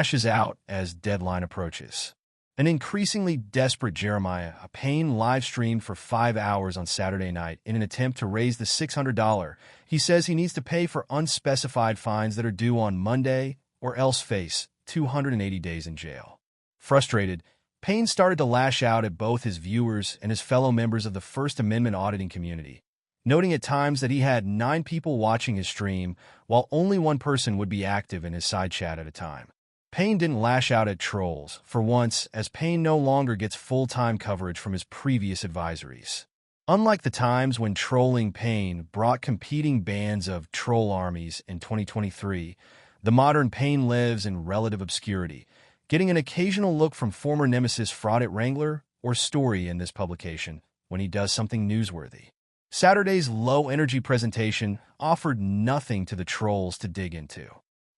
lashes out as deadline approaches. An increasingly desperate Jeremiah Payne live-streamed for 5 hours on Saturday night in an attempt to raise the $600 he says he needs to pay for unspecified fines that are due on Monday or else face 280 days in jail. Frustrated, Payne started to lash out at both his viewers and his fellow members of the First Amendment auditing community, noting at times that he had 9 people watching his stream while only one person would be active in his side chat at a time. Payne didn't lash out at trolls, for once, as Payne no longer gets full-time coverage from his previous advisories. Unlike the times when trolling Payne brought competing bands of troll armies in 2023, the modern Payne lives in relative obscurity, getting an occasional look from former nemesis Fraud at Wrangler or Story in this publication when he does something newsworthy. Saturday's low-energy presentation offered nothing to the trolls to dig into.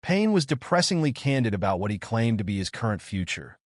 Payne was depressingly candid about what he claimed to be his current future: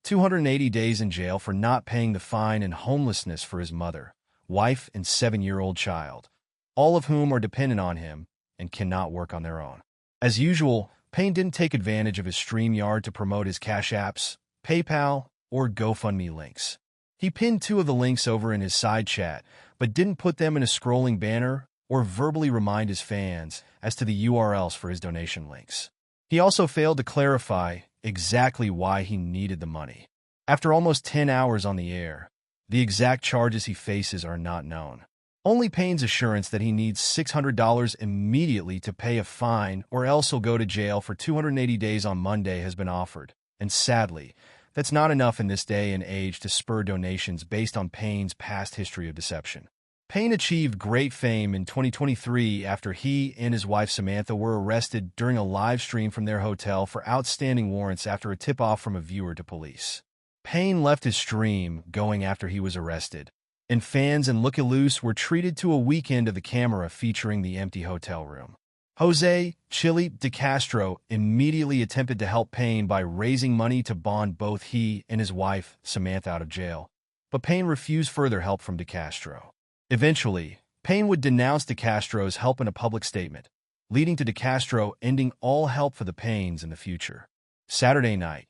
280 days in jail for not paying the fine and homelessness for his mother, wife, and 7-year-old child, all of whom are dependent on him and cannot work on their own. As usual, Payne didn't take advantage of his StreamYard to promote his Cash Apps, PayPal, or GoFundMe links. He pinned 2 of the links over in his side chat, but didn't put them in a scrolling banner or verbally remind his fans as to the URLs for his donation links. He also failed to clarify exactly why he needed the money. After almost 10 hours on the air, the exact charges he faces are not known. Only Payne's assurance that he needs $600 immediately to pay a fine or else he'll go to jail for 280 days on Monday has been offered, and sadly, that's not enough in this day and age to spur donations based on Payne's past history of deception. Payne achieved great fame in 2023 after he and his wife Samantha were arrested during a live stream from their hotel for outstanding warrants after a tip-off from a viewer to police. Payne left his stream going after he was arrested, and fans in Looky Loose were treated to a weekend of the camera featuring the empty hotel room. Jose "Chili" DeCastro immediately attempted to help Payne by raising money to bond both he and his wife Samantha out of jail, but Payne refused further help from DeCastro. Eventually, Payne would denounce DeCastro's help in a public statement, leading to DeCastro ending all help for the Paynes in the future. Saturday night,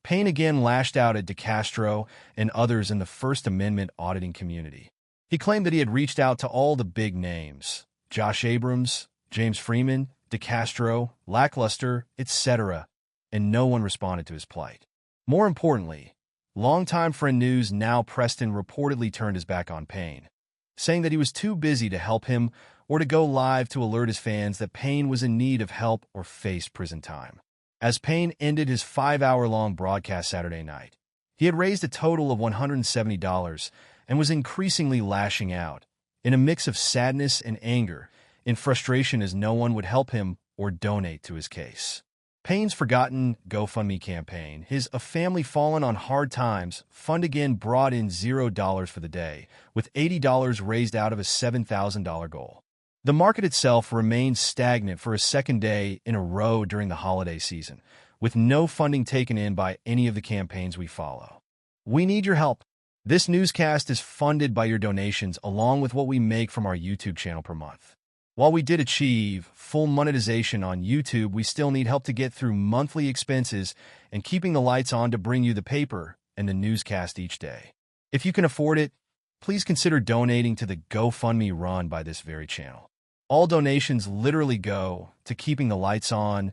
Payne again lashed out at DeCastro and others in the First Amendment auditing community. He claimed that he had reached out to all the big names: Josh Abrams, James Freeman, DeCastro, Lackluster, etc., and no one responded to his plight. More importantly, longtime friend News Now Preston reportedly turned his back on Payne, saying that he was too busy to help him or to go live to alert his fans that Payne was in need of help or faced prison time. As Payne ended his 5-hour-long broadcast Saturday night, he had raised a total of $170 and was increasingly lashing out, in a mix of sadness and anger, in frustration as no one would help him or donate to his case. Payne's forgotten GoFundMe campaign, his A Family Fallen on Hard Times fund, again brought in $0 for the day, with $80 raised out of a $7,000 goal. The market itself remained stagnant for a second day in a row during the holiday season, with no funding taken in by any of the campaigns we follow. We need your help. This newscast is funded by your donations along with what we make from our YouTube channel per month. While we did achieve full monetization on YouTube, we still need help to get through monthly expenses and keeping the lights on to bring you the paper and the newscast each day. If you can afford it, please consider donating to the GoFundMe run by this very channel. All donations literally go to keeping the lights on,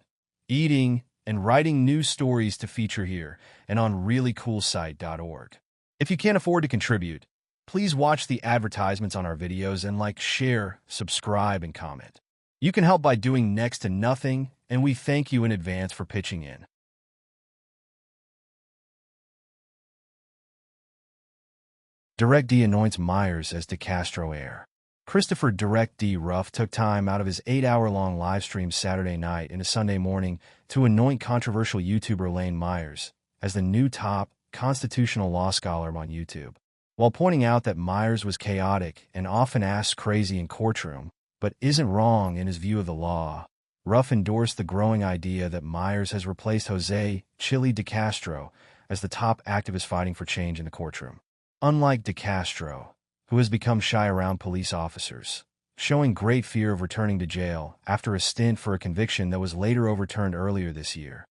eating, and writing news stories to feature here and on ReallyCoolSite.org. If you can't afford to contribute, please watch the advertisements on our videos and like, share, subscribe, and comment. You can help by doing next to nothing, and we thank you in advance for pitching in. Direct D anoints Myers as DeCastro heir. Christopher Direct D. Ruff took time out of his 8-hour-long live stream Saturday night into Sunday morning to anoint controversial YouTuber Lane Myers as the new top constitutional law scholar on YouTube. While pointing out that Myers was chaotic and often asked crazy in courtroom, but isn't wrong in his view of the law, Ruff endorsed the growing idea that Myers has replaced Jose "Chili" DeCastro as the top activist fighting for change in the courtroom. Unlike DeCastro, who has become shy around police officers, showing great fear of returning to jail after a stint for a conviction that was later overturned earlier this year,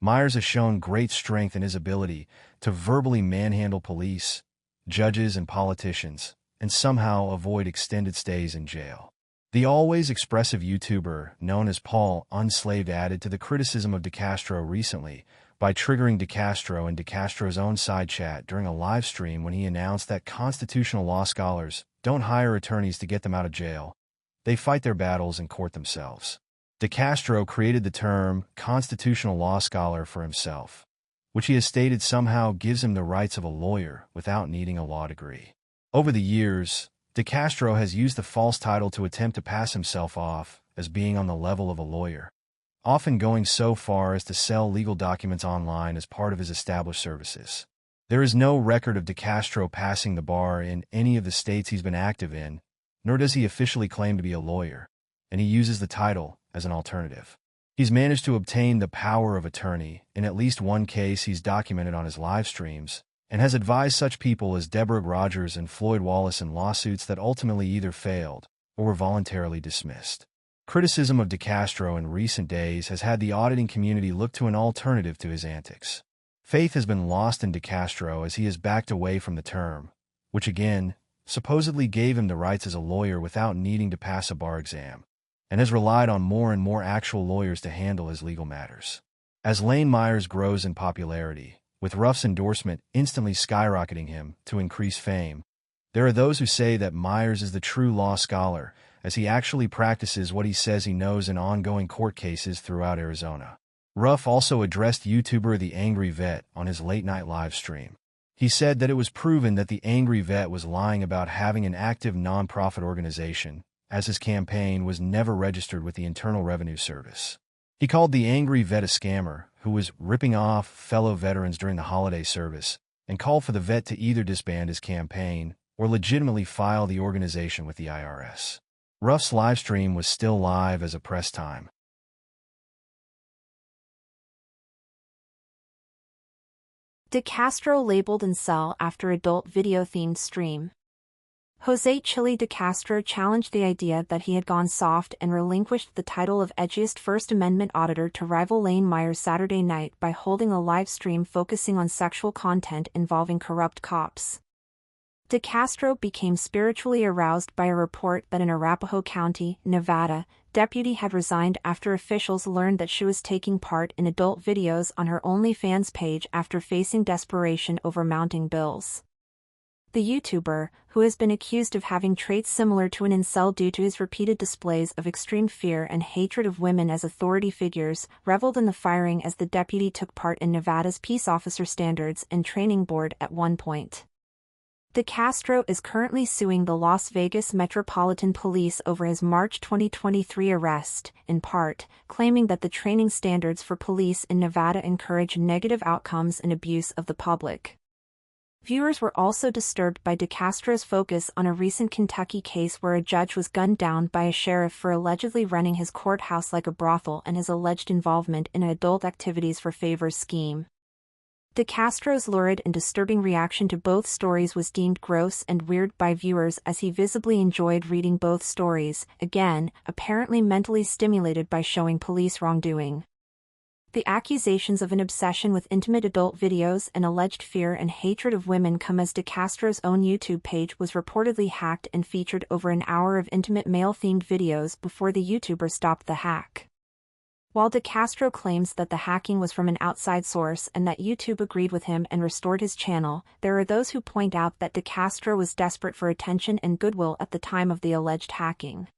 Myers has shown great strength in his ability to verbally manhandle police, judges, and politicians, and somehow avoid extended stays in jail. The always expressive YouTuber known as Paul Unslaved added to the criticism of DeCastro recently by triggering DeCastro and DeCastro's own side chat during a live stream when he announced that constitutional law scholars don't hire attorneys to get them out of jail. They fight their battles in court themselves. DeCastro created the term constitutional law scholar for himself, which he has stated somehow gives him the rights of a lawyer without needing a law degree. Over the years, DeCastro has used the false title to attempt to pass himself off as being on the level of a lawyer, often going so far as to sell legal documents online as part of his established services. There is no record of DeCastro passing the bar in any of the states he's been active in, nor does he officially claim to be a lawyer, and he uses the title as an alternative. He's managed to obtain the power of attorney in at least one case he's documented on his live streams, and has advised such people as Deborah Rogers and Floyd Wallace in lawsuits that ultimately either failed or were voluntarily dismissed. Criticism of DeCastro in recent days has had the auditing community look to an alternative to his antics. Faith has been lost in DeCastro as he has backed away from the term, which again supposedly gave him the rights as a lawyer without needing to pass a bar exam, and has relied on more and more actual lawyers to handle his legal matters. As Lane Myers grows in popularity, with Ruff's endorsement instantly skyrocketing him to increase fame, there are those who say that Myers is the true law scholar, as he actually practices what he says he knows in ongoing court cases throughout Arizona. Ruff also addressed YouTuber The Angry Vet on his late-night live stream. He said that it was proven that The Angry Vet was lying about having an active nonprofit organization, as his campaign was never registered with the Internal Revenue Service. He called The Angry Vet a scammer who was ripping off fellow veterans during the holiday service, and called for the vet to either disband his campaign or legitimately file the organization with the IRS. Ruff's livestream was still live as a press time. DeCastro labeled incel after adult video-themed stream. Jose Chili DeCastro challenged the idea that he had gone soft and relinquished the title of edgiest First Amendment auditor to rival Lane Myers Saturday night by holding a live stream focusing on sexual content involving corrupt cops. DeCastro became spiritually aroused by a report that an Arapahoe County, Nevada, deputy had resigned after officials learned that she was taking part in adult videos on her OnlyFans page after facing desperation over mounting bills. The YouTuber, who has been accused of having traits similar to an incel due to his repeated displays of extreme fear and hatred of women as authority figures, reveled in the firing as the deputy took part in Nevada's Peace Officer Standards and Training Board at one point. DeCastro is currently suing the Las Vegas Metropolitan Police over his March 2023 arrest, in part, claiming that the training standards for police in Nevada encourage negative outcomes and abuse of the public. Viewers were also disturbed by DeCastro's focus on a recent Kentucky case where a judge was gunned down by a sheriff for allegedly running his courthouse like a brothel and his alleged involvement in an adult activities for favors scheme. DeCastro's lurid and disturbing reaction to both stories was deemed gross and weird by viewers as he visibly enjoyed reading both stories, again, apparently mentally stimulated by showing police wrongdoing. The accusations of an obsession with intimate adult videos and alleged fear and hatred of women come as DeCastro's own YouTube page was reportedly hacked and featured over an hour of intimate male-themed videos before the YouTuber stopped the hack. While DeCastro claims that the hacking was from an outside source and that YouTube agreed with him and restored his channel, there are those who point out that DeCastro was desperate for attention and goodwill at the time of the alleged hacking.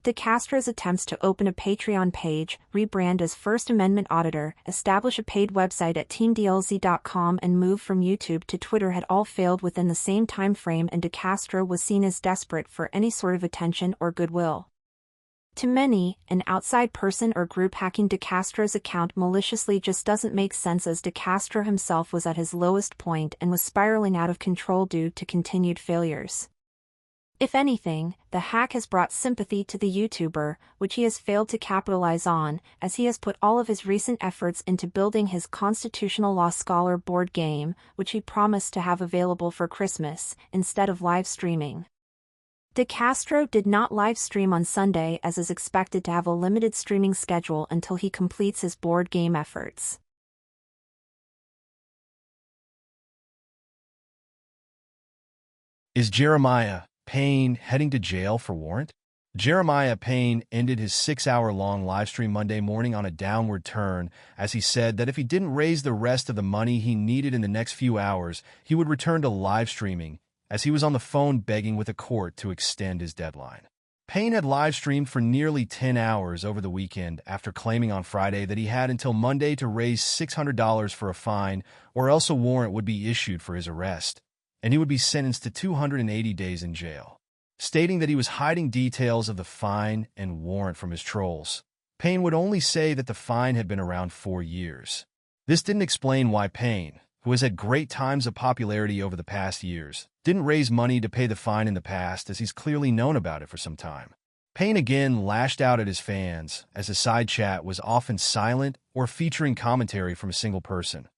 DeCastro's attempts to open a Patreon page, rebrand as First Amendment Auditor, establish a paid website at teamdlz.com and move from YouTube to Twitter had all failed within the same time frame, and DeCastro was seen as desperate for any sort of attention or goodwill. To many, an outside person or group hacking DeCastro's account maliciously just doesn't make sense, as DeCastro himself was at his lowest point and was spiraling out of control due to continued failures. If anything, the hack has brought sympathy to the YouTuber, which he has failed to capitalize on, as he has put all of his recent efforts into building his Constitutional Law Scholar board game, which he promised to have available for Christmas, instead of live streaming. DeCastro did not live stream on Sunday as is expected to have a limited streaming schedule until he completes his board game efforts. Is Jeremiah Payne heading to jail for warrant? Jeremiah Payne ended his 6-hour-long livestream Monday morning on a downward turn as he said that if he didn't raise the rest of the money he needed in the next few hours, he would return to live streaming as he was on the phone begging with a court to extend his deadline. Payne had live streamed for nearly 10 hours over the weekend after claiming on Friday that he had until Monday to raise $600 for a fine or else a warrant would be issued for his arrest, and he would be sentenced to 280 days in jail. Stating that he was hiding details of the fine and warrant from his trolls, Payne would only say that the fine had been around 4 years. This didn't explain why Payne, who has had great times of popularity over the past years, didn't raise money to pay the fine in the past as he's clearly known about it for some time. Payne again lashed out at his fans as his side chat was often silent or featuring commentary from a single person,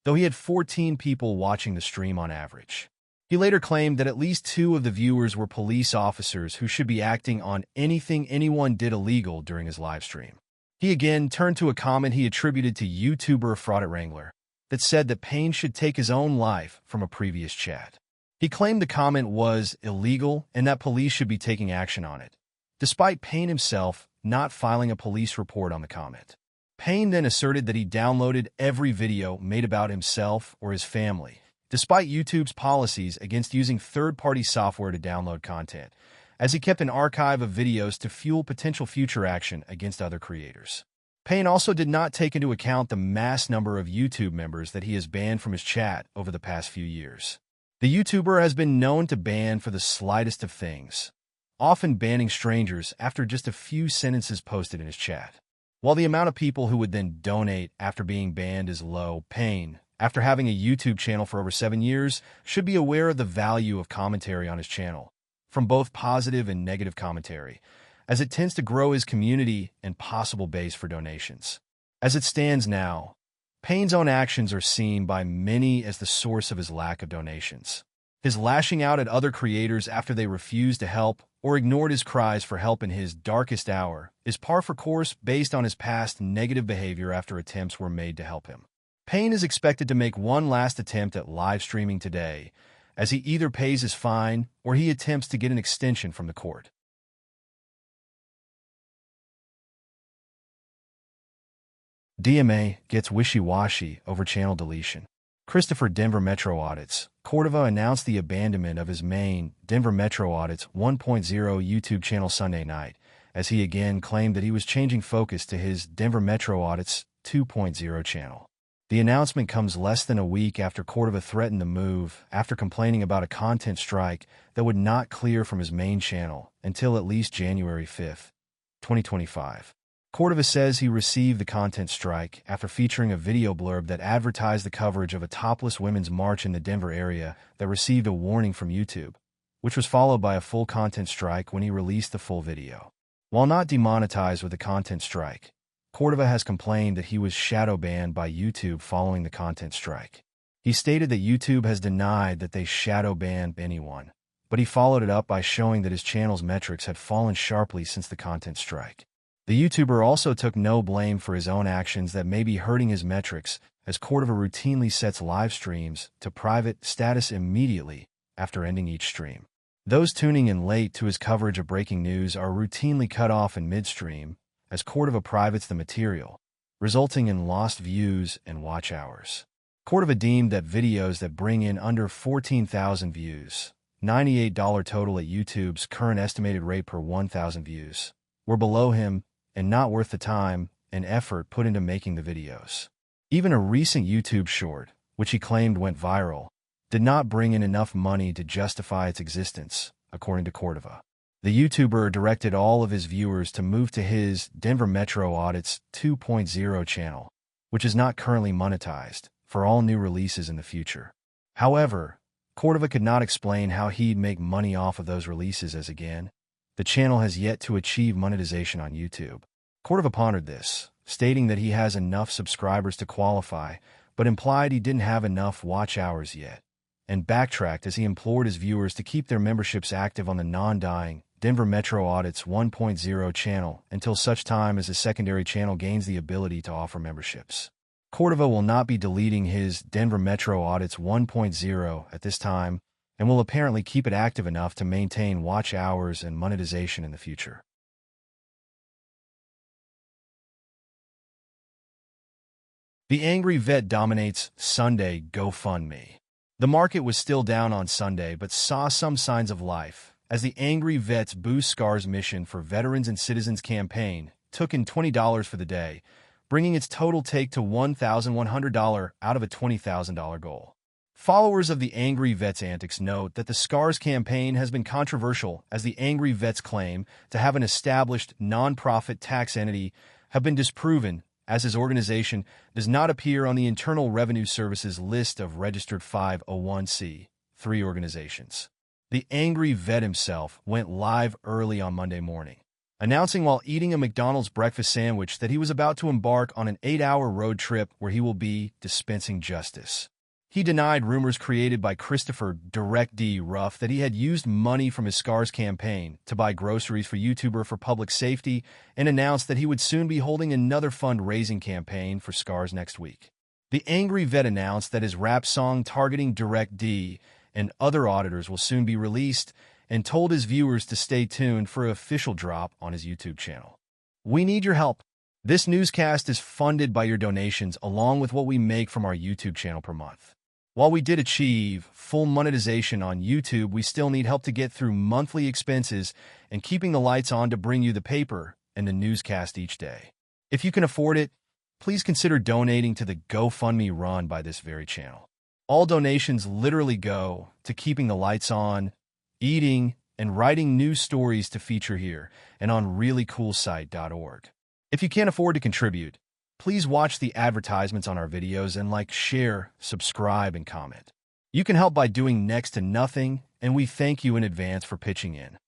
though he had 14 people watching the stream on average. He later claimed that at least 2 of the viewers were police officers who should be acting on anything anyone did illegal during his livestream. He again turned to a comment he attributed to YouTuber Fraudit Wrangler that said that Payne should take his own life from a previous chat. He claimed the comment was illegal and that police should be taking action on it, despite Payne himself not filing a police report on the comment. Payne then asserted that he downloaded every video made about himself or his family, despite YouTube's policies against using third-party software to download content, as he kept an archive of videos to fuel potential future action against other creators. Payne also did not take into account the mass number of YouTube members that he has banned from his chat over the past few years. The YouTuber has been known to ban for the slightest of things, often banning strangers after just a few sentences posted in his chat. While the amount of people who would then donate after being banned is low, Payne, after having a YouTube channel for over 7 years, should be aware of the value of commentary on his channel, from both positive and negative commentary, as it tends to grow his community and possible base for donations. As it stands now, Payne's own actions are seen by many as the source of his lack of donations. His lashing out at other creators after they refused to help or ignored his cries for help in his darkest hour is par for course based on his past negative behavior after attempts were made to help him. Payne is expected to make one last attempt at live streaming today, as he either pays his fine or he attempts to get an extension from the court. DMA gets wishy-washy over channel deletion. Christopher Denver Metro Audits. Cordova announced the abandonment of his main Denver Metro Audits 1.0 YouTube channel Sunday night, as he again claimed that he was changing focus to his Denver Metro Audits 2.0 channel. The announcement comes less than a week after Cordova threatened the move after complaining about a content strike that would not clear from his main channel until at least January 5, 2025. Cordova says he received the content strike after featuring a video blurb that advertised the coverage of a topless women's march in the Denver area that received a warning from YouTube, which was followed by a full content strike when he released the full video. While not demonetized with the content strike, Cordova has complained that he was shadow banned by YouTube following the content strike. He stated that YouTube has denied that they shadow banned anyone, but he followed it up by showing that his channel's metrics had fallen sharply since the content strike. The YouTuber also took no blame for his own actions that may be hurting his metrics, as Cordova routinely sets live streams to private status immediately after ending each stream. Those tuning in late to his coverage of breaking news are routinely cut off in midstream, as Cordova privates the material, resulting in lost views and watch hours. Cordova deemed that videos that bring in under 14,000 views, $98 total at YouTube's current estimated rate per 1,000 views, were below him and not worth the time and effort put into making the videos. Even a recent YouTube short, which he claimed went viral, did not bring in enough money to justify its existence, according to Cordova. The YouTuber directed all of his viewers to move to his Denver Metro Audits 2.0 channel, which is not currently monetized, for all new releases in the future. However, Cordova could not explain how he'd make money off of those releases as again, the channel has yet to achieve monetization on YouTube. Cordova pondered this, stating that he has enough subscribers to qualify, but implied he didn't have enough watch hours yet, and backtracked as he implored his viewers to keep their memberships active on the non-dying Denver Metro Audits 1.0 channel until such time as his secondary channel gains the ability to offer memberships. Cordova will not be deleting his Denver Metro Audits 1.0 at this time, and will apparently keep it active enough to maintain watch hours and monetization in the future. The angry vet dominates Sunday GoFundMe. The market was still down on Sunday but saw some signs of life as the Angry Vets Boost Scars mission for Veterans and Citizens campaign took in $20 for the day, bringing its total take to $1,100 out of a $20,000 goal. Followers of the Angry Vets antics note that the Scars campaign has been controversial as the Angry Vets claim to have an established nonprofit tax entity have been disproven as his organization does not appear on the Internal Revenue Service's list of registered 501(c)(3) organizations. The angry vet himself went live early on Monday morning, announcing while eating a McDonald's breakfast sandwich that he was about to embark on an 8-hour road trip where he will be dispensing justice. He denied rumors created by Christopher Direct D. Ruff that he had used money from his Scars campaign to buy groceries for YouTuber for public safety and announced that he would soon be holding another fundraising campaign for Scars next week. The angry vet announced that his rap song targeting Direct D and other auditors will soon be released and told his viewers to stay tuned for an official drop on his YouTube channel. We need your help. This newscast is funded by your donations along with what we make from our YouTube channel per month. While we did achieve full monetization on YouTube, we still need help to get through monthly expenses and keeping the lights on to bring you the paper and the newscast each day. If you can afford it, please consider donating to the GoFundMe run by this very channel. All donations literally go to keeping the lights on, eating, and writing news stories to feature here and on ReallyCoolSite.org. If you can't afford to contribute, please watch the advertisements on our videos and like, share, subscribe, and comment. You can help by doing next to nothing, and we thank you in advance for pitching in.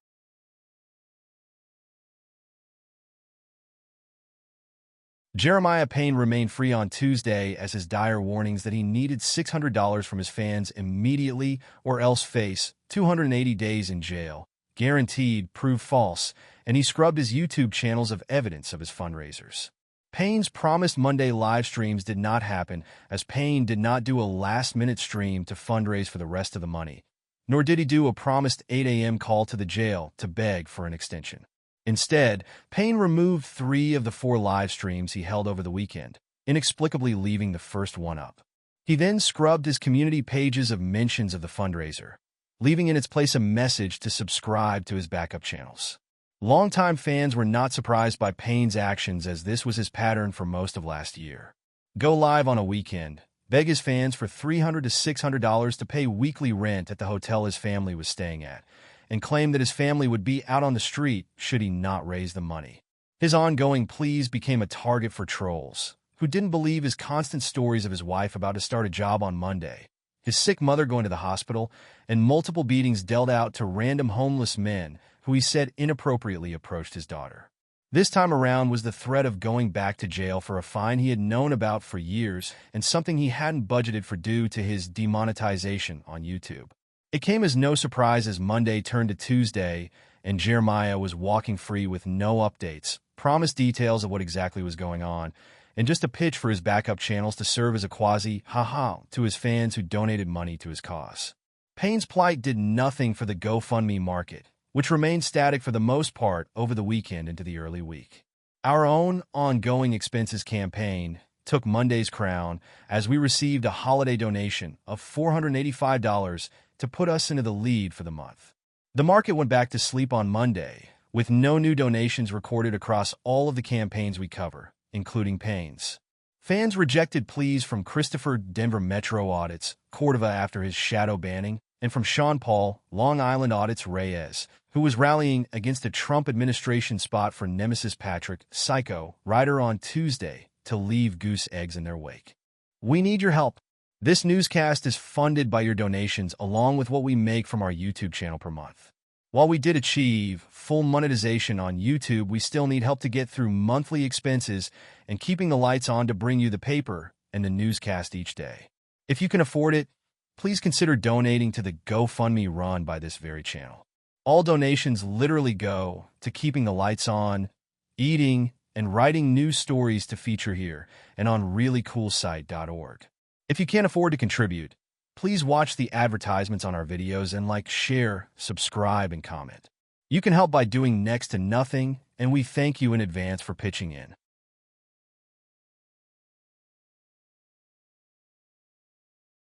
Jeremiah Payne remained free on Tuesday as his dire warnings that he needed $600 from his fans immediately or else face 280 days in jail guaranteed proved false, and he scrubbed his YouTube channels of evidence of his fundraisers. Payne's promised Monday live streams did not happen as Payne did not do a last-minute stream to fundraise for the rest of the money, nor did he do a promised 8 a.m. call to the jail to beg for an extension. Instead, Payne removed 3 of the 4 live streams he held over the weekend, inexplicably leaving the first one up. He then scrubbed his community pages of mentions of the fundraiser, leaving in its place a message to subscribe to his backup channels. Longtime fans were not surprised by Payne's actions as this was his pattern for most of last year. Go live on a weekend, beg his fans for $300 to $600 to pay weekly rent at the hotel his family was staying at, and claim that his family would be out on the street should he not raise the money. His ongoing pleas became a target for trolls, who didn't believe his constant stories of his wife about to start a job on Monday, his sick mother going to the hospital, and multiple beatings dealt out to random homeless men who he said inappropriately approached his daughter. This time around was the threat of going back to jail for a fine he had known about for years and something he hadn't budgeted for due to his demonetization on YouTube. It came as no surprise as Monday turned to Tuesday and Jeremiah was walking free with no updates, promised details of what exactly was going on, and just a pitch for his backup channels to serve as a quasi-ha-ha to his fans who donated money to his cause. Payne's plight did nothing for the GoFundMe market, which remained static for the most part over the weekend into the early week. Our own ongoing expenses campaign took Monday's crown as we received a holiday donation of $485 to put us into the lead for the month. The market went back to sleep on Monday, with no new donations recorded across all of the campaigns we cover, including Payne's. Fans rejected pleas from Christopher Denver Metro Audits, Cordova after his shadow banning, and from Sean Paul, Long Island Audits Reyes, who was rallying against a Trump administration spot for Nemesis Patrick, Psycho, Ryder on Tuesday, to leave goose eggs in their wake. We need your help. This newscast is funded by your donations along with what we make from our YouTube channel per month. While we did achieve full monetization on YouTube, we still need help to get through monthly expenses and keeping the lights on to bring you the paper and the newscast each day. If you can afford it, please consider donating to the GoFundMe run by this very channel. All donations literally go to keeping the lights on, eating, and writing news stories to feature here and on ReallyCoolSite.org. If you can't afford to contribute, Please watch the advertisements on our videos and like, share, subscribe, and comment. You can help by doing next to nothing, and we thank you in advance for pitching in.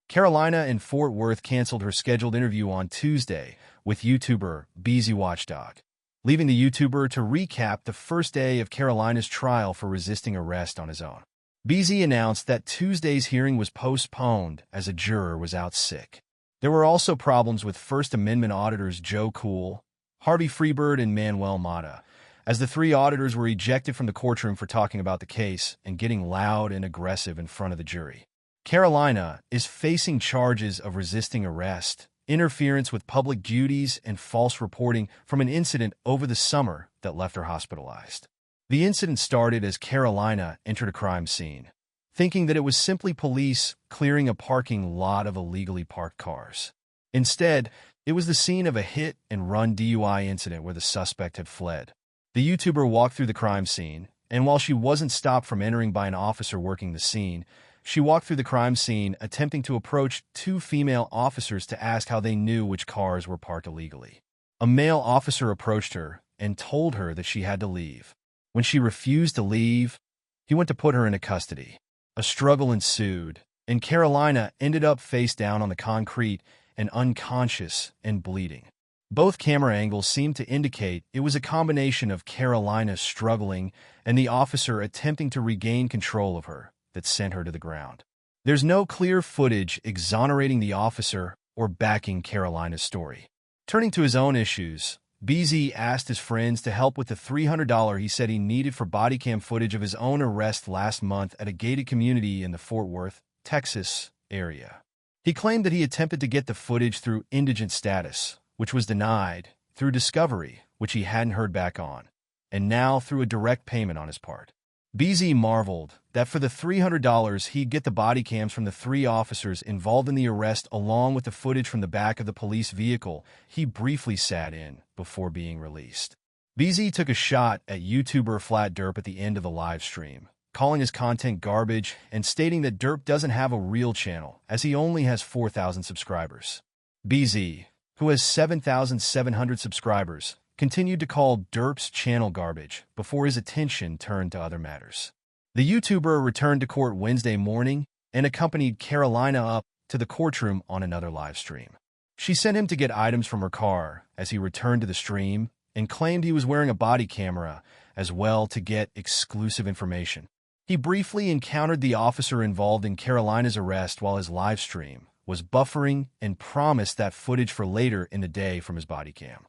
Carolina in Fort Worth canceled her scheduled interview on Tuesday with YouTuber BZ Watchdog, leaving the YouTuber to recap the first day of Carolina's trial for resisting arrest on his own. BZ announced that Tuesday's hearing was postponed as a juror was out sick. There were also problems with First Amendment auditors Joe Cool, Harvey Freebird, and Manuel Mata, as the three auditors were ejected from the courtroom for talking about the case and getting loud and aggressive in front of the jury. Carolina is facing charges of resisting arrest, interference with public duties, and false reporting from an incident over the summer that left her hospitalized. The incident started as Carolina entered a crime scene, thinking that it was simply police clearing a parking lot of illegally parked cars. Instead, it was the scene of a hit-and-run DUI incident where the suspect had fled. The YouTuber walked through the crime scene, and while she wasn't stopped from entering by an officer working the scene, she walked through the crime scene attempting to approach two female officers to ask how they knew which cars were parked illegally. A male officer approached her and told her that she had to leave. When she refused to leave, he went to put her into custody. A struggle ensued, and Carolina ended up face down on the concrete and unconscious and bleeding. Both camera angles seemed to indicate it was a combination of Carolina struggling and the officer attempting to regain control of her that sent her to the ground. There's no clear footage exonerating the officer or backing Carolina's story. Turning to his own issues, BZ asked his friends to help with the $300 he said he needed for body cam footage of his own arrest last month at a gated community in the Fort Worth, Texas area. He claimed that he attempted to get the footage through indigent status, which was denied, through discovery, which he hadn't heard back on, and now through a direct payment on his part. BZ marveled that for the $300 he'd get the body cams from the three officers involved in the arrest along with the footage from the back of the police vehicle he briefly sat in before being released. BZ took a shot at YouTuber Flat Derp at the end of the live stream, calling his content garbage and stating that Derp doesn't have a real channel as he only has 4,000 subscribers. BZ, who has 7,700 subscribers, continued to call Derp's channel garbage before his attention turned to other matters. The YouTuber returned to court Wednesday morning and accompanied Carolina up to the courtroom on another live stream. She sent him to get items from her car as he returned to the stream and claimed he was wearing a body camera as well to get exclusive information. He briefly encountered the officer involved in Carolina's arrest while his live stream was buffering and promised that footage for later in the day from his body cam.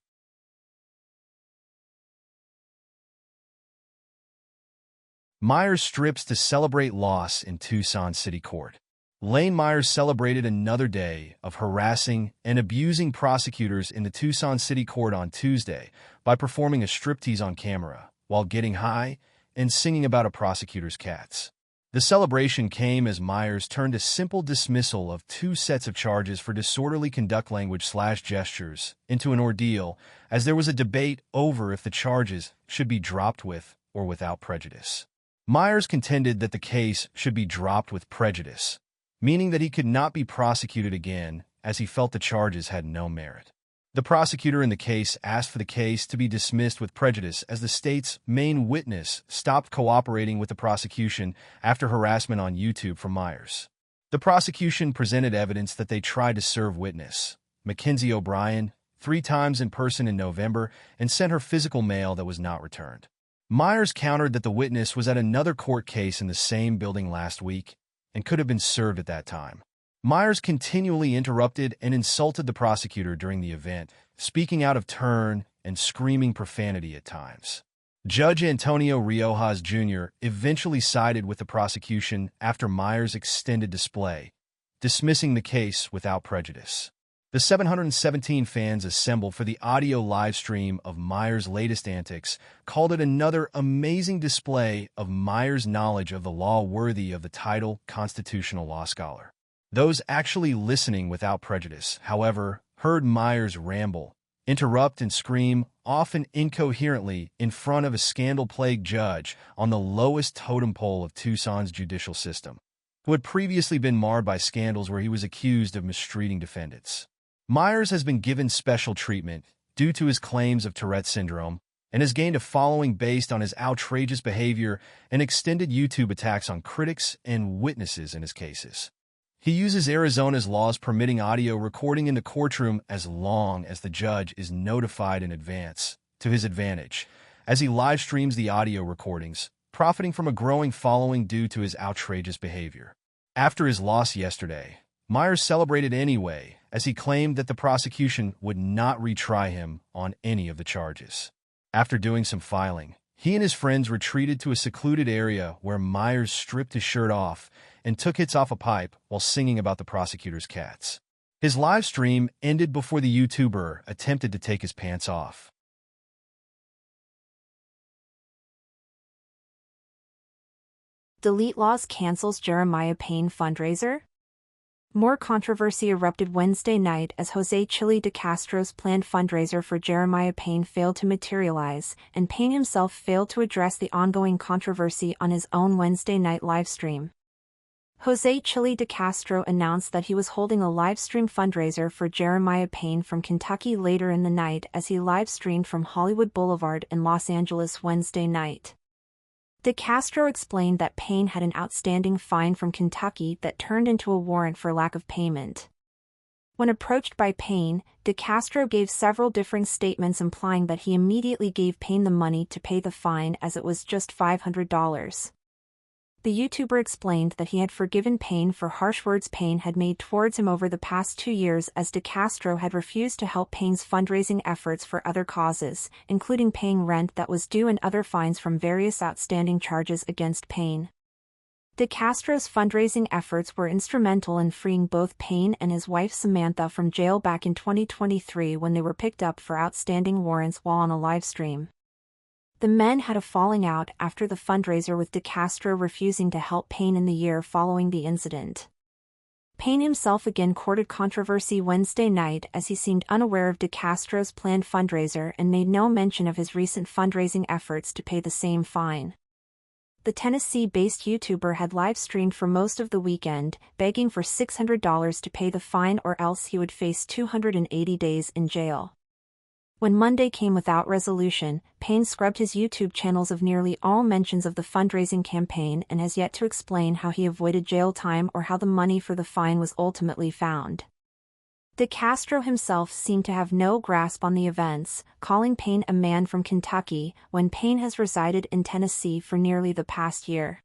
Myers strips to celebrate loss in Tucson City Court. Lane Myers celebrated another day of harassing and abusing prosecutors in the Tucson City Court on Tuesday by performing a striptease on camera while getting high and singing about a prosecutor's cats. The celebration came as Myers turned a simple dismissal of two sets of charges for disorderly conduct language/gestures into an ordeal, as there was a debate over if the charges should be dropped with or without prejudice. Myers contended that the case should be dropped with prejudice, meaning that he could not be prosecuted again as he felt the charges had no merit. The prosecutor in the case asked for the case to be dismissed with prejudice as the state's main witness stopped cooperating with the prosecution after harassment on YouTube from Myers. The prosecution presented evidence that they tried to serve witness, Mackenzie O'Brien, 3 times in person in November and sent her physical mail that was not returned. Myers countered that the witness was at another court case in the same building last week and could have been served at that time. Myers continually interrupted and insulted the prosecutor during the event, speaking out of turn and screaming profanity at times. Judge Antonio Riojas Jr. eventually sided with the prosecution after Myers' extended display, dismissing the case without prejudice. The 717 fans assembled for the audio live stream of Myers' latest antics called it another amazing display of Myers' knowledge of the law worthy of the title constitutional law scholar. Those actually listening without prejudice, however, heard Myers ramble, interrupt, and scream, often incoherently, in front of a scandal-plagued judge on the lowest totem pole of Tucson's judicial system, who had previously been marred by scandals where he was accused of mistreating defendants. Myers has been given special treatment due to his claims of Tourette's syndrome and has gained a following based on his outrageous behavior and extended YouTube attacks on critics and witnesses in his cases. He uses Arizona's laws permitting audio recording in the courtroom as long as the judge is notified in advance, to his advantage, as he live streams the audio recordings, profiting from a growing following due to his outrageous behavior. After his loss yesterday, Myers celebrated anyway, as he claimed that the prosecution would not retry him on any of the charges. After doing some filing, he and his friends retreated to a secluded area where Myers stripped his shirt off and took hits off a pipe while singing about the prosecutor's cats. His live stream ended before the YouTuber attempted to take his pants off. Delete Laws cancels Jeremiah Payne fundraiser? More controversy erupted Wednesday night as Jose Chili de Castro's planned fundraiser for Jeremiah Payne failed to materialize, and Payne himself failed to address the ongoing controversy on his own Wednesday night livestream. Jose Chili de Castro announced that he was holding a livestream fundraiser for Jeremiah Payne from Kentucky later in the night as he live-streamed from Hollywood Boulevard in Los Angeles Wednesday night. De Castro explained that Payne had an outstanding fine from Kentucky that turned into a warrant for lack of payment. When approached by Payne, De Castro gave several differing statements implying that he immediately gave Payne the money to pay the fine as it was just $500. The YouTuber explained that he had forgiven Payne for harsh words Payne had made towards him over the past 2 years as De Castro had refused to help Payne's fundraising efforts for other causes, including paying rent that was due and other fines from various outstanding charges against Payne. De Castro's fundraising efforts were instrumental in freeing both Payne and his wife Samantha from jail back in 2023 when they were picked up for outstanding warrants while on a livestream. The men had a falling out after the fundraiser, with De Castro refusing to help Payne in the year following the incident. Payne himself again courted controversy Wednesday night as he seemed unaware of De Castro's planned fundraiser and made no mention of his recent fundraising efforts to pay the same fine. The Tennessee-based YouTuber had live-streamed for most of the weekend, begging for $600 to pay the fine or else he would face 280 days in jail. When Monday came without resolution, Payne scrubbed his YouTube channels of nearly all mentions of the fundraising campaign and has yet to explain how he avoided jail time or how the money for the fine was ultimately found. De Castro himself seemed to have no grasp on the events, calling Payne a man from Kentucky when Payne has resided in Tennessee for nearly the past year.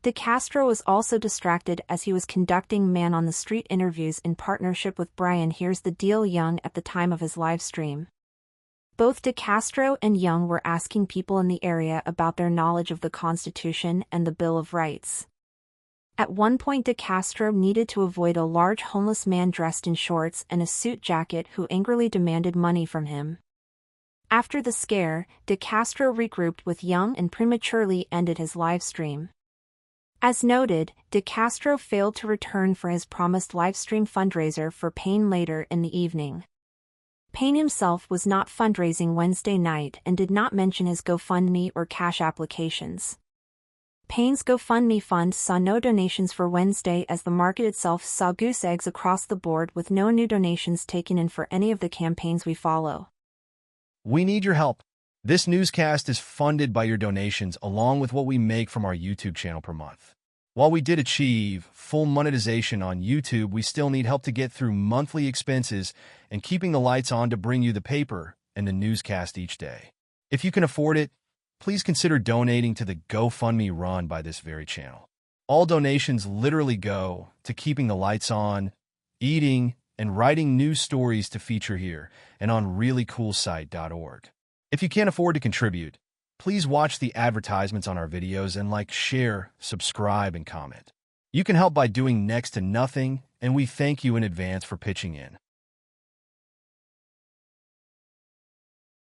De Castro was also distracted as he was conducting man-on-the-street interviews in partnership with Brian Here's the Deal Young at the time of his livestream. Both De Castro and Young were asking people in the area about their knowledge of the Constitution and the Bill of Rights. At one point, De Castro needed to avoid a large homeless man dressed in shorts and a suit jacket who angrily demanded money from him. After the scare, De Castro regrouped with Young and prematurely ended his livestream. As noted, De Castro failed to return for his promised livestream fundraiser for Payne later in the evening. Payne himself was not fundraising Wednesday night and did not mention his GoFundMe or cash applications. Payne's GoFundMe fund saw no donations for Wednesday as the market itself saw goose eggs across the board with no new donations taken in for any of the campaigns we follow. We need your help. This newscast is funded by your donations along with what we make from our YouTube channel per month. While we did achieve full monetization on YouTube, we still need help to get through monthly expenses and keeping the lights on to bring you the paper and the newscast each day. If you can afford it, please consider donating to the GoFundMe run by this very channel. All donations literally go to keeping the lights on, eating, and writing news stories to feature here and on ReallyCoolSite.org. If you can't afford to contribute, please watch the advertisements on our videos and like, share, subscribe, and comment. You can help by doing next to nothing, and we thank you in advance for pitching in.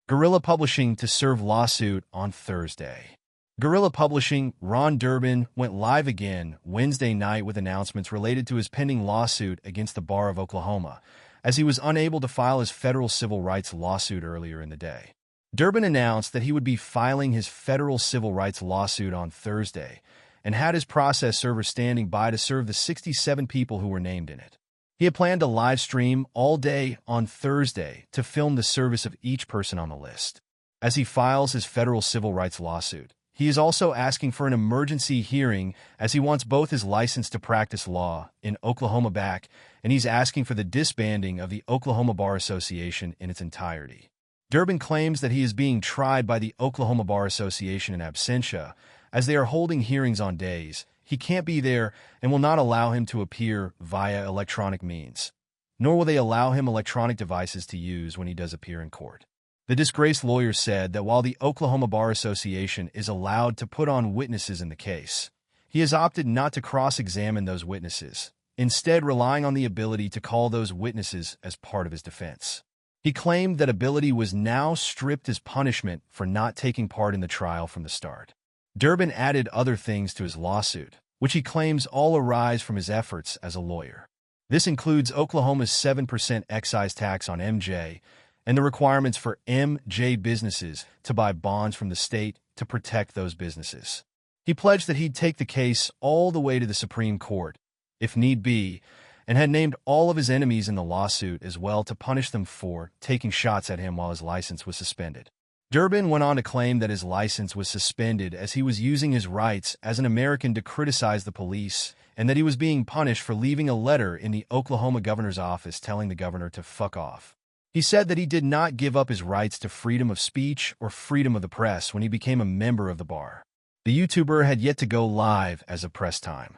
Guerrilla Publishing to serve lawsuit on Thursday. Guerrilla Publishing, Ron Durbin, went live again Wednesday night with announcements related to his pending lawsuit against the Bar of Oklahoma, as he was unable to file his federal civil rights lawsuit earlier in the day. Durbin announced that he would be filing his federal civil rights lawsuit on Thursday, and had his process server standing by to serve the 67 people who were named in it. He had planned to live stream all day on Thursday to film the service of each person on the list. As he files his federal civil rights lawsuit, he is also asking for an emergency hearing as he wants both his license to practice law in Oklahoma back, and he's asking for the disbanding of the Oklahoma Bar Association in its entirety. Durbin claims that he is being tried by the Oklahoma Bar Association in absentia, as they are holding hearings on days he can't be there and will not allow him to appear via electronic means, nor will they allow him electronic devices to use when he does appear in court. The disgraced lawyer said that while the Oklahoma Bar Association is allowed to put on witnesses in the case, he has opted not to cross-examine those witnesses, instead relying on the ability to call those witnesses as part of his defense. He claimed that ability was now stripped as punishment for not taking part in the trial from the start. Durbin added other things to his lawsuit, which he claims all arise from his efforts as a lawyer. This includes Oklahoma's 7% excise tax on MJ and the requirements for MJ businesses to buy bonds from the state to protect those businesses. He pledged that he'd take the case all the way to the Supreme Court, if need be, and had named all of his enemies in the lawsuit as well to punish them for taking shots at him while his license was suspended. Durbin went on to claim that his license was suspended as he was using his rights as an American to criticize the police and that he was being punished for leaving a letter in the Oklahoma governor's office telling the governor to fuck off. He said that he did not give up his rights to freedom of speech or freedom of the press when he became a member of the bar. The YouTuber had yet to go live as of press time.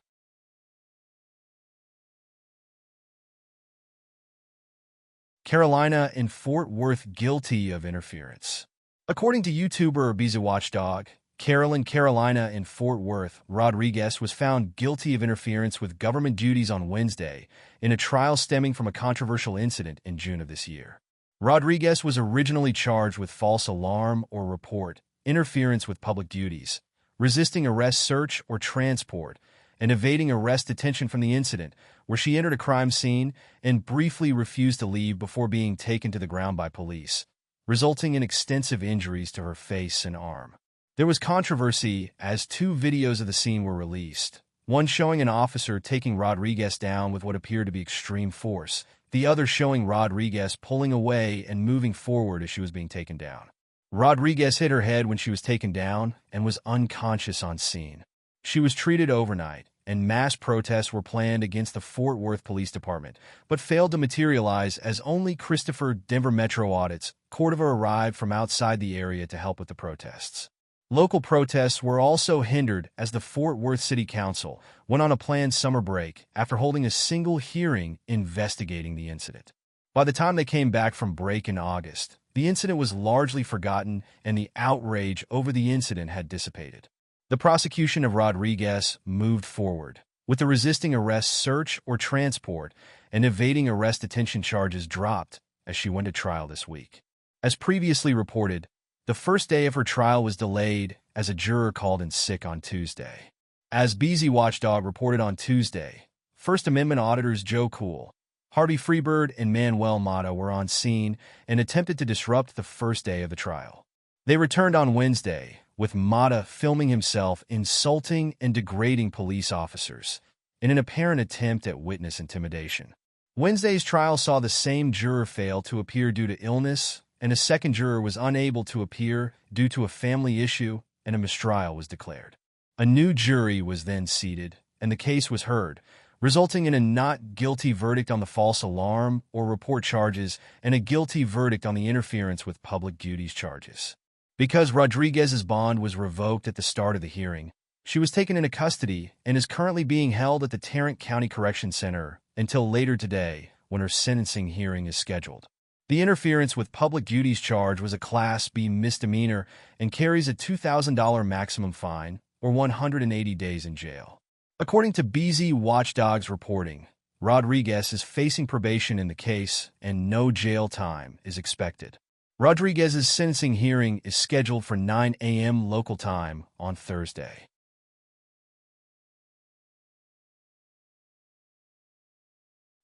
Carolina and Fort Worth guilty of interference. According to YouTuber Busy Watchdog, Carolina and Fort Worth, Rodriguez was found guilty of interference with government duties on Wednesday in a trial stemming from a controversial incident in June of this year. Rodriguez was originally charged with false alarm or report, interference with public duties, resisting arrest, search, or transport, and evading arrest detention from the incident, where she entered a crime scene and briefly refused to leave before being taken to the ground by police, resulting in extensive injuries to her face and arm. There was controversy as two videos of the scene were released, one showing an officer taking Rodriguez down with what appeared to be extreme force, the other showing Rodriguez pulling away and moving forward as she was being taken down. Rodriguez hit her head when she was taken down and was unconscious on scene. She was treated overnight, and mass protests were planned against the Fort Worth Police Department, but failed to materialize as only Christopher Denver Metro Audit's Cordova arrived from outside the area to help with the protests. Local protests were also hindered as the Fort Worth City Council went on a planned summer break after holding a single hearing investigating the incident. By the time they came back from break in August, the incident was largely forgotten and the outrage over the incident had dissipated. The prosecution of Rodriguez moved forward, with the resisting arrest, search, or transport and evading arrest detention charges dropped as she went to trial this week. As previously reported, the first day of her trial was delayed as a juror called in sick on Tuesday. As BZ Watchdog reported on Tuesday, First Amendment auditors Joe Cool, Harvey Freebird, and Manuel Mata were on scene and attempted to disrupt the first day of the trial. They returned on Wednesday, with Mata filming himself insulting and degrading police officers in an apparent attempt at witness intimidation. Wednesday's trial saw the same juror fail to appear due to illness, and a second juror was unable to appear due to a family issue, and a mistrial was declared. A new jury was then seated, and the case was heard, resulting in a not guilty verdict on the false alarm or report charges and a guilty verdict on the interference with public duties charges. Because Rodriguez's bond was revoked at the start of the hearing, she was taken into custody and is currently being held at the Tarrant County Correction Center until later today when her sentencing hearing is scheduled. The interference with public duties charge was a Class B misdemeanor and carries a $2,000 maximum fine or 180 days in jail. According to BZ Watchdog's reporting, Rodriguez is facing probation in the case and no jail time is expected. Rodriguez's sentencing hearing is scheduled for 9 a.m. local time on Thursday.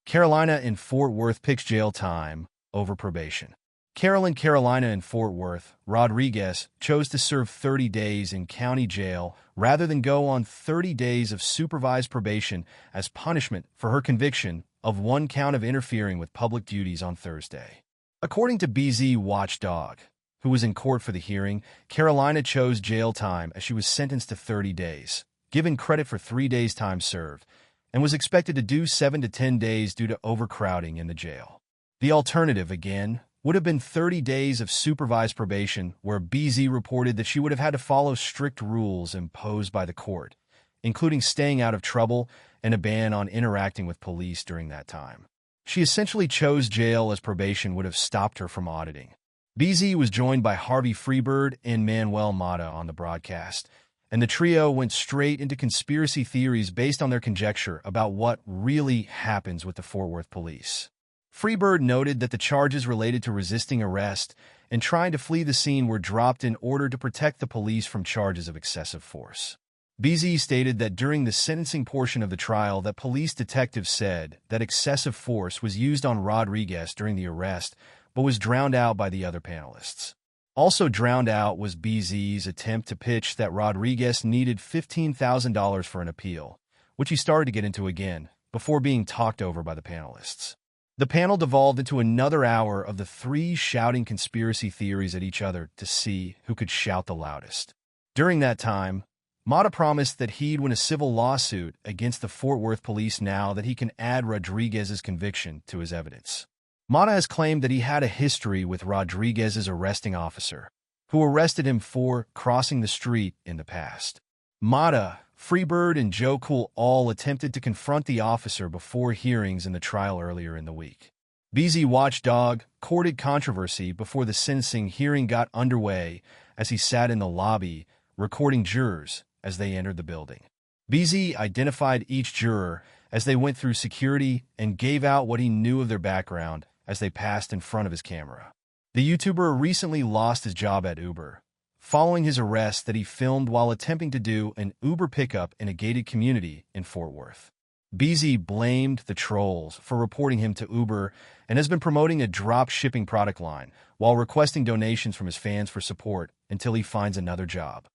Carolina and Fort Worth picks jail time over probation. Carolina and Fort Worth, Rodriguez chose to serve 30 days in county jail rather than go on 30 days of supervised probation as punishment for her conviction of one count of interfering with public duties on Thursday. According to BZ Watchdog, who was in court for the hearing, Carolina chose jail time as she was sentenced to 30 days, given credit for 3 days' time served, and was expected to do 7 to 10 days due to overcrowding in the jail. The alternative, again, would have been 30 days of supervised probation, where BZ reported that she would have had to follow strict rules imposed by the court, including staying out of trouble and a ban on interacting with police during that time. She essentially chose jail as probation would have stopped her from auditing. BZ was joined by Harvey Freebird and Manuel Mata on the broadcast, and the trio went straight into conspiracy theories based on their conjecture about what really happens with the Fort Worth police. Freebird noted that the charges related to resisting arrest and trying to flee the scene were dropped in order to protect the police from charges of excessive force. BZ stated that during the sentencing portion of the trial that police detectives said that excessive force was used on Rodriguez during the arrest but was drowned out by the other panelists. Also drowned out was BZ's attempt to pitch that Rodriguez needed $15,000 for an appeal, which he started to get into again, before being talked over by the panelists. The panel devolved into another hour of the three shouting conspiracy theories at each other to see who could shout the loudest. During that time, Mata promised that he'd win a civil lawsuit against the Fort Worth police now that he can add Rodriguez's conviction to his evidence. Mata has claimed that he had a history with Rodriguez's arresting officer, who arrested him for crossing the street in the past. Mata, Freebird, and Joe Cool all attempted to confront the officer before hearings in the trial earlier in the week. BZ Watchdog courted controversy before the sentencing hearing got underway as he sat in the lobby, recording jurors as they entered the building. BZ identified each juror as they went through security and gave out what he knew of their background as they passed in front of his camera. The YouTuber recently lost his job at Uber, following his arrest that he filmed while attempting to do an Uber pickup in a gated community in Fort Worth. BZ blamed the trolls for reporting him to Uber and has been promoting a drop-shipping product line while requesting donations from his fans for support until he finds another job.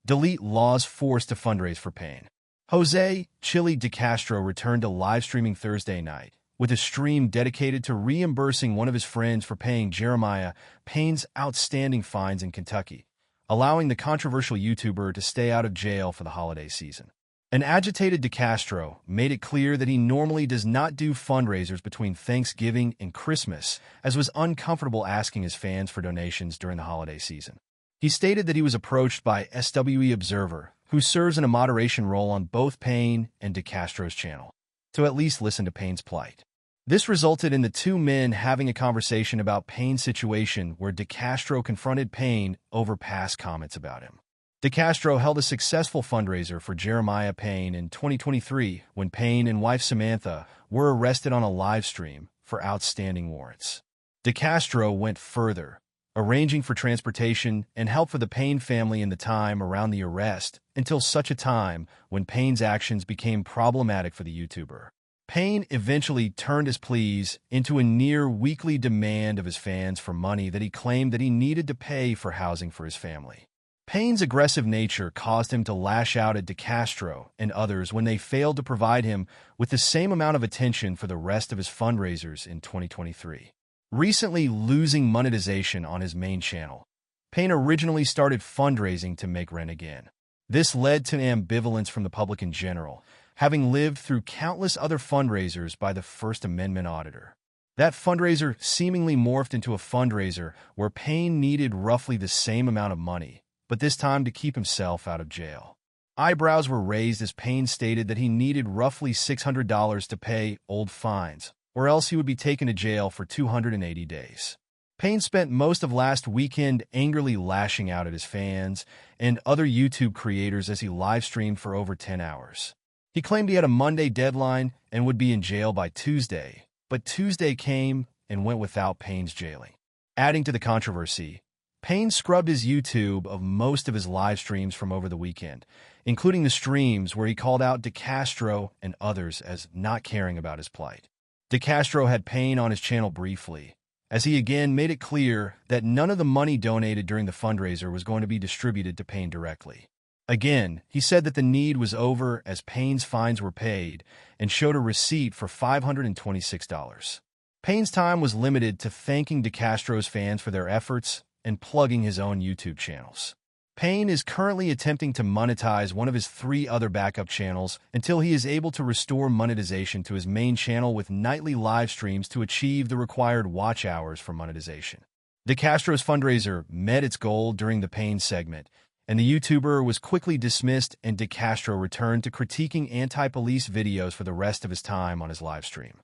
Delete laws forced to fundraise for Payne. Jose "Chili DeCastro returned to live streaming Thursday night, with a stream dedicated to reimbursing one of his friends for paying Jeremiah Payne's outstanding fines in Kentucky, allowing the controversial YouTuber to stay out of jail for the holiday season. An agitated DeCastro made it clear that he normally does not do fundraisers between Thanksgiving and Christmas, as was uncomfortable asking his fans for donations during the holiday season. He stated that he was approached by SWE Observer, who serves in a moderation role on both Payne and DeCastro's channel, to at least listen to Payne's plight. This resulted in the two men having a conversation about Payne's situation where DeCastro confronted Payne over past comments about him. DeCastro held a successful fundraiser for Jeremiah Payne in 2023 when Payne and wife Samantha were arrested on a live stream for outstanding warrants. DeCastro went further, arranging for transportation and help for the Payne family in the time around the arrest until such a time when Payne's actions became problematic for the YouTuber. Payne eventually turned his pleas into a near-weekly demand of his fans for money that he claimed that he needed to pay for housing for his family. Payne's aggressive nature caused him to lash out at DeCastro and others when they failed to provide him with the same amount of attention for the rest of his fundraisers in 2023. Recently losing monetization on his main channel, Payne originally started fundraising to make rent again. This led to ambivalence from the public in general, having lived through countless other fundraisers by the First Amendment auditor. That fundraiser seemingly morphed into a fundraiser where Payne needed roughly the same amount of money, but this time to keep himself out of jail. Eyebrows were raised as Payne stated that he needed roughly $600 to pay old fines, or else he would be taken to jail for 280 days. Payne spent most of last weekend angrily lashing out at his fans and other YouTube creators as he live-streamed for over 10 hours. He claimed he had a Monday deadline and would be in jail by Tuesday, but Tuesday came and went without Payne's jailing. Adding to the controversy, Payne scrubbed his YouTube of most of his live streams from over the weekend, including the streams where he called out DeCastro and others as not caring about his plight. DeCastro had Payne on his channel briefly, as he again made it clear that none of the money donated during the fundraiser was going to be distributed to Payne directly. Again, he said that the need was over as Payne's fines were paid and showed a receipt for $526. Payne's time was limited to thanking DeCastro's fans for their efforts and plugging his own YouTube channels. Payne is currently attempting to monetize one of his 3 other backup channels until he is able to restore monetization to his main channel with nightly live streams to achieve the required watch hours for monetization. DeCastro's fundraiser met its goal during the Payne segment, and the YouTuber was quickly dismissed, and DeCastro returned to critiquing anti-police videos for the rest of his time on his live stream.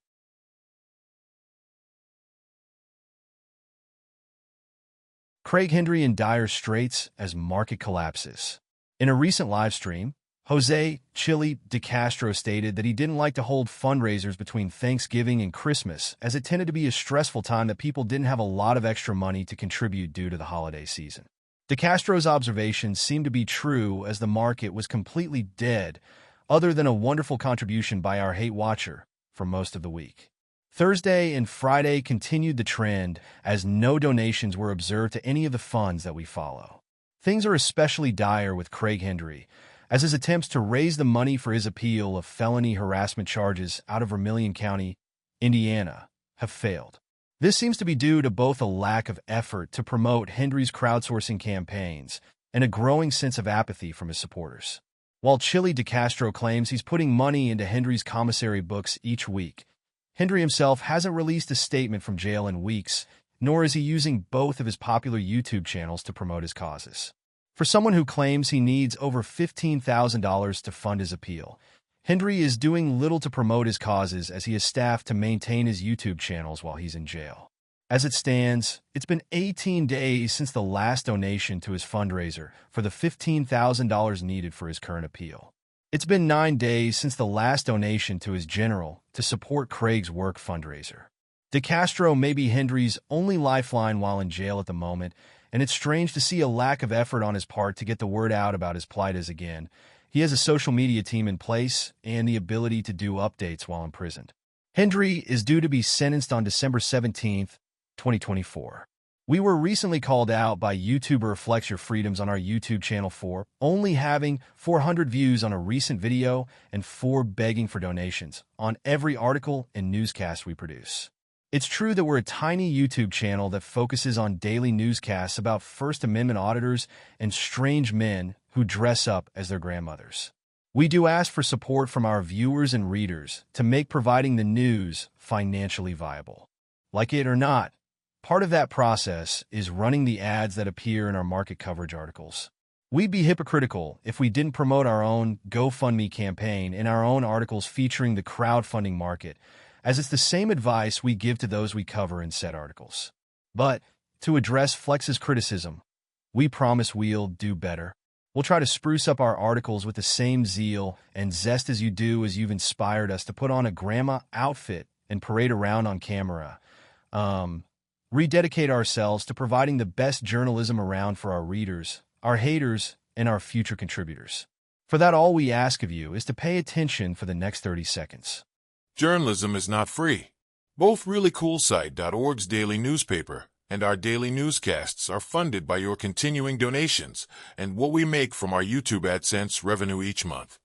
Craig Hendry in dire straits as market collapses. In a recent live stream, Jose "Chili" DeCastro stated that he didn't like to hold fundraisers between Thanksgiving and Christmas, as it tended to be a stressful time that people didn't have a lot of extra money to contribute due to the holiday season. DeCastro's observations seemed to be true, as the market was completely dead, other than a wonderful contribution by our hate watcher for most of the week. Thursday and Friday continued the trend, as no donations were observed to any of the funds that we follow. Things are especially dire with Craig Hendry, as his attempts to raise the money for his appeal of felony harassment charges out of Vermilion County, Indiana, have failed. This seems to be due to both a lack of effort to promote Hendry's crowdsourcing campaigns and a growing sense of apathy from his supporters. While Chili DeCastro claims he's putting money into Hendry's commissary books each week, Hendry himself hasn't released a statement from jail in weeks, nor is he using both of his popular YouTube channels to promote his causes. For someone who claims he needs over $15,000 to fund his appeal, Hendry is doing little to promote his causes, as he is staffed to maintain his YouTube channels while he's in jail. As it stands, it's been 18 days since the last donation to his fundraiser for the $15,000 needed for his current appeal. It's been 9 days since the last donation to his general to support Craig's work fundraiser. DeCastro may be Hendry's only lifeline while in jail at the moment, and it's strange to see a lack of effort on his part to get the word out about his plight, as again, he has a social media team in place and the ability to do updates while imprisoned. Hendry is due to be sentenced on December 17, 2024. We were recently called out by YouTuber Flex Your Freedoms on our YouTube channel for only having 400 views on a recent video and 4 begging for donations on every article and newscast we produce. It's true that we're a tiny YouTube channel that focuses on daily newscasts about First Amendment auditors and strange men who dress up as their grandmothers. We do ask for support from our viewers and readers to make providing the news financially viable. Like it or not, part of that process is running the ads that appear in our market coverage articles. We'd be hypocritical if we didn't promote our own GoFundMe campaign in our own articles featuring the crowdfunding market, as it's the same advice we give to those we cover in said articles. But, to address Flex's criticism, we promise we'll do better. We'll try to spruce up our articles with the same zeal and zest as you do, as you've inspired us to put on a grandma outfit and parade around on camera. Rededicate ourselves to providing the best journalism around for our readers, our haters, and our future contributors. For that, all we ask of you is to pay attention for the next 30 seconds. Journalism is not free. Both ReallyCoolSite.org's daily newspaper and our daily newscasts are funded by your continuing donations and what we make from our YouTube AdSense revenue each month.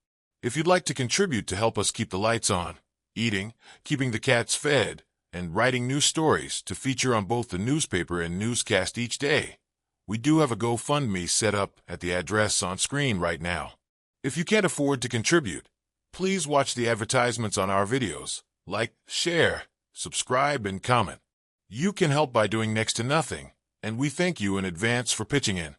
If you'd like to contribute to help us keep the lights on, eating, keeping the cats fed, and writing new stories to feature on both the newspaper and newscast each day, we do have a GoFundMe set up at the address on screen right now. If you can't afford to contribute, please watch the advertisements on our videos, like, share, subscribe, and comment. You can help by doing next to nothing, and we thank you in advance for pitching in.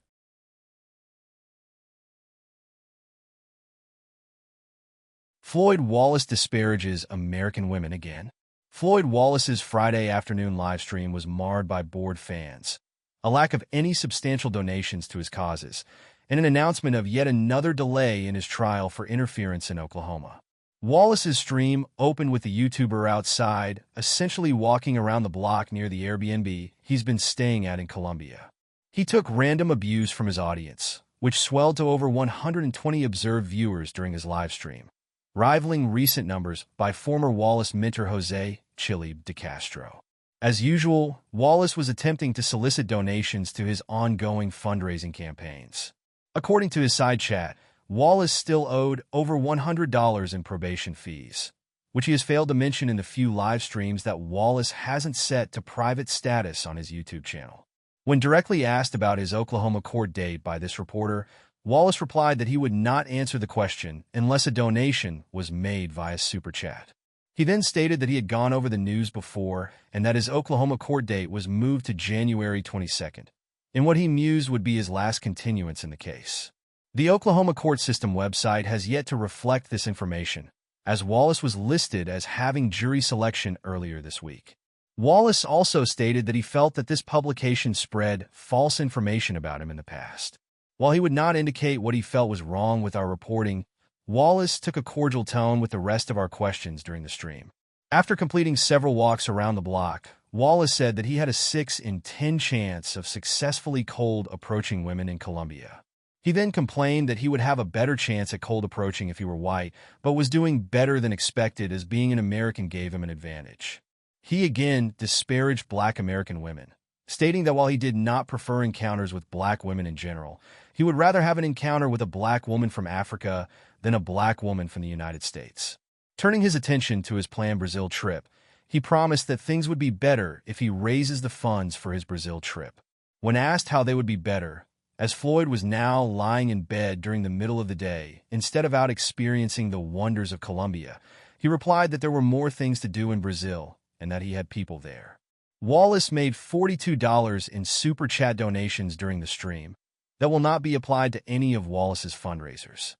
Floyd Wallace disparages American women again. Floyd Wallace's Friday afternoon livestream was marred by bored fans, a lack of any substantial donations to his causes, and an announcement of yet another delay in his trial for interference in Oklahoma. Wallace's stream opened with the YouTuber outside, essentially walking around the block near the Airbnb he's been staying at in Columbia. He took random abuse from his audience, which swelled to over 120 observed viewers during his live stream, rivaling recent numbers by former Wallace mentor Jose Chili de Castro. As usual, Wallace was attempting to solicit donations to his ongoing fundraising campaigns. According to his side chat, Wallace still owed over $100 in probation fees, which he has failed to mention in the few live streams that Wallace hasn't set to private status on his YouTube channel. When directly asked about his Oklahoma court date by this reporter, Wallace replied that he would not answer the question unless a donation was made via Super Chat. He then stated that he had gone over the news before and that his Oklahoma court date was moved to January 22nd, in what he mused would be his last continuance in the case. The Oklahoma court system website has yet to reflect this information, as Wallace was listed as having jury selection earlier this week. Wallace also stated that he felt that this publication spread false information about him in the past. While he would not indicate what he felt was wrong with our reporting, Wallace took a cordial tone with the rest of our questions during the stream. After completing several walks around the block, Wallace said that he had a 6 in 10 chance of successfully cold approaching women in Colombia. He then complained that he would have a better chance at cold approaching if he were white, but was doing better than expected as being an American gave him an advantage. He again disparaged Black American women, stating that while he did not prefer encounters with Black women in general, he would rather have an encounter with a Black woman from Africa than a Black woman from the United States. Turning his attention to his planned Brazil trip, he promised that things would be better if he raises the funds for his Brazil trip. When asked how they would be better, as Floyd was now lying in bed during the middle of the day, instead of out experiencing the wonders of Colombia, he replied that there were more things to do in Brazil and that he had people there. Wallace made $42 in Super Chat donations during the stream that will not be applied to any of Wallace's fundraisers.